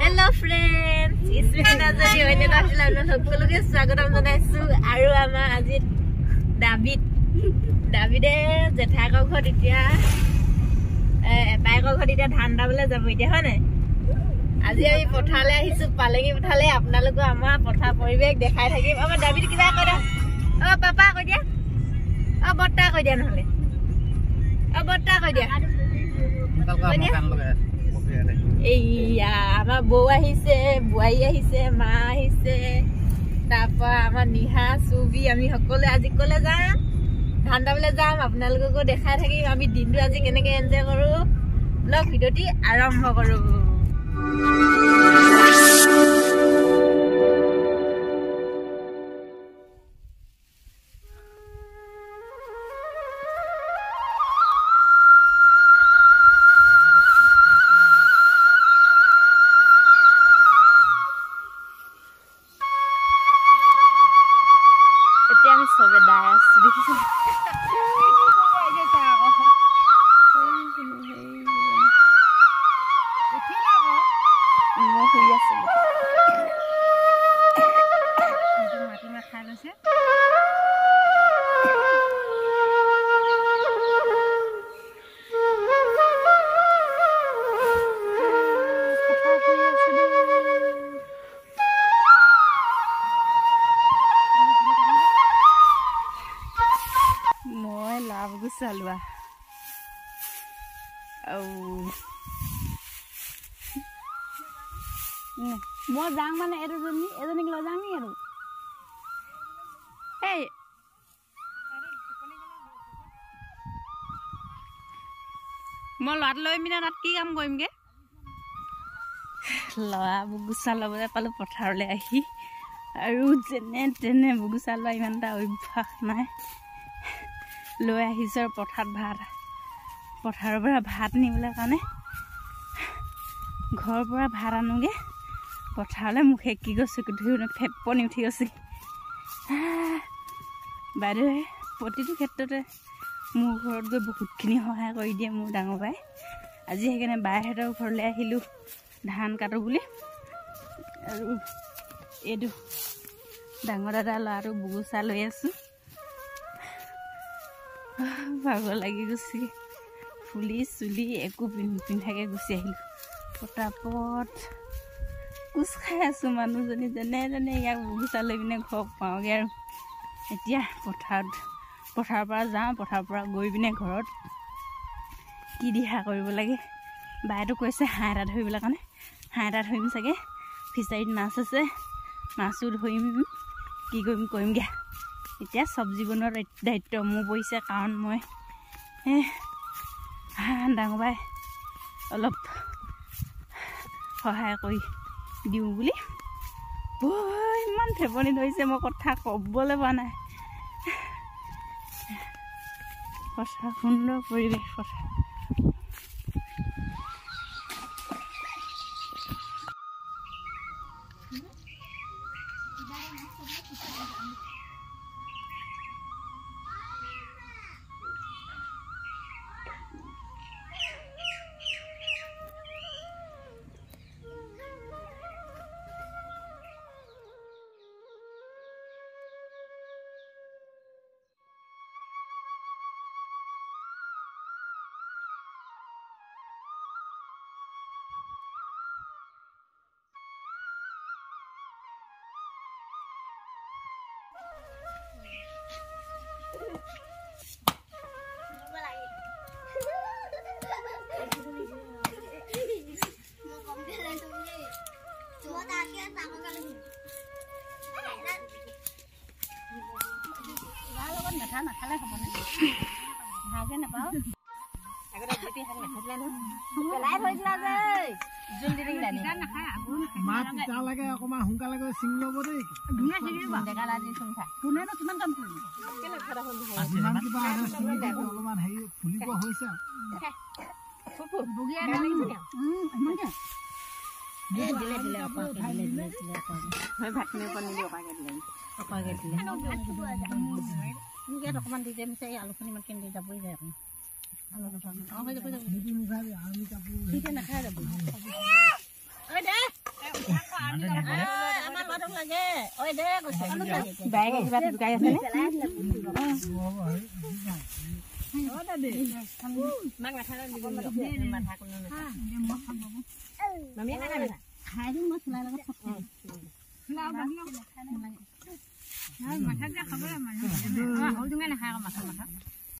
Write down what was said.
Hello friends, Ismi Nazari hoine asile apna সকলোকে স্বাগতম জনাইছো আৰু আমাৰ আজি দাবিদে জেঠাকৰ ঘৰত এতিয়া এটাইকৰ ঘৰত এতিয়া ধান দাবলৈ যাব এতিয়া হয় নাই আজি আমি পথাৰলৈ আহিছো পালেঙি পথাৰলৈ আপোনালোকক আমাৰ পথাৰ পৰিৱেশ দেখাই থাকিম আমাৰ দাবিদ কিবা কৈ দিয়া পাপা কৈ দিয়া বৰ্তা কৈ দিয়া নহলে বৰ্তা কৈ দিয়া এইয়া আমাৰ বৌ আহিছে বুৱাৰী আহিছে মা আহিছে তাৰপৰা আমাৰ নিহা চুবি আমি সকলোৱে আজি কলে যাম ধান দাবলৈ যাম আপোনালোককো দেখাই থাকিম আমি দিনটো আজি কেনেকৈ এনজয় কৰোঁ ব্লগ ভিডিঅ'টি আৰম্ভ কৰোঁ Salwa. Mo jang mana edoni kilo jang ni edu. Hey. Mo lat loi mina nat ki kam koim ge. Loa bugusa lobole palu pothar le ahi. Aru jene bugusa loi iman ta obhak nai. লৈ আহিছে পথাৰৰ পৰা ভাত নিবলৈ কাৰণে ঘৰৰ পৰা ভাত আনোগে পথাৰলৈ মুখে কি গৈছে ধুই ফেপনি উঠি গৈছে বাইদেউ প্ৰতিটো ক্ষেত্ৰতে মোৰ ঘৰত গৈ বহুতখিনি সহায় কৰি দিয়ে মোৰ ডাঙৰ বাই আজি সেইকাৰণে বাইহঁতৰ ঘৰলৈ আহিলোঁ ধান কাটো বুলি আৰু এইটো ডাঙৰ দাদা ল'ৰাটো বুগুচা লৈ আছোঁ ভাগৰ লাগি গুচি ফুলি চুলি একো পিন্ধাকে গুচি আহিলোঁ পটাপট কোচ খাই আছোঁ মানুহজনী যেনে ইয়াক বুগুচা লৈ পিনে ঘৰ পাওঁগৈ আৰু এতিয়া পথাৰৰ পৰা যাওঁ পথাৰৰ পৰা গৈ পিনে ঘৰত কি দিহা কৰিব লাগে বাইদেউ কৈছে হাঁহ এটা ধৰিবলৈ কাৰণে হাঁহ এটা ধৰিম চাগে ফিচাৰীত মাছ আছে মাছো ধৰিম কি কৰিমগৈ এতিয়া চব্জি বনোৱাৰ দায়িত্ব মোৰ পৰিছে কাৰণ মই ডাঙৰ বাই অলপ সহায় কৰি দিওঁ বুলি ইমান ফেপনি ধৰিছে মই কথা ক'বলৈ পোৱা নাই পথাৰ সুন্দৰ পৰিৱেশ পথাৰ নাখালে হ'ব নে ভাগে নাপাওঁ আগতে দুটি হাত নাখাইছিলে নহয় পেলাই থৈছিলা যে জোল দি দিলা নি মাছ তা লাগে অকমান সোনকালে গৈ চিং ল'ব দেই ধুনীয়া চিঙিব ডেকা লাজি চুং খাই কোনেনো কিমান কাম কৰিলে কেলে খৰা হ'ল যিমান কিবা আৰু চিঙি অলপমান হেৰি ফুলিব হৈছে ফুফু বগিয়া লাগিছে দিলে অপাকে দিলে হয় ভাত নে পনিৰ অপাকে দিলে Ini ada teman di sini saya alusan makin di dapur saya. Alusan. Oh, kita nak ada bu. Ada. বাইকে কিবা টুকাই আছে নে খাই দিম মই চুলাই লগত মাথা খাব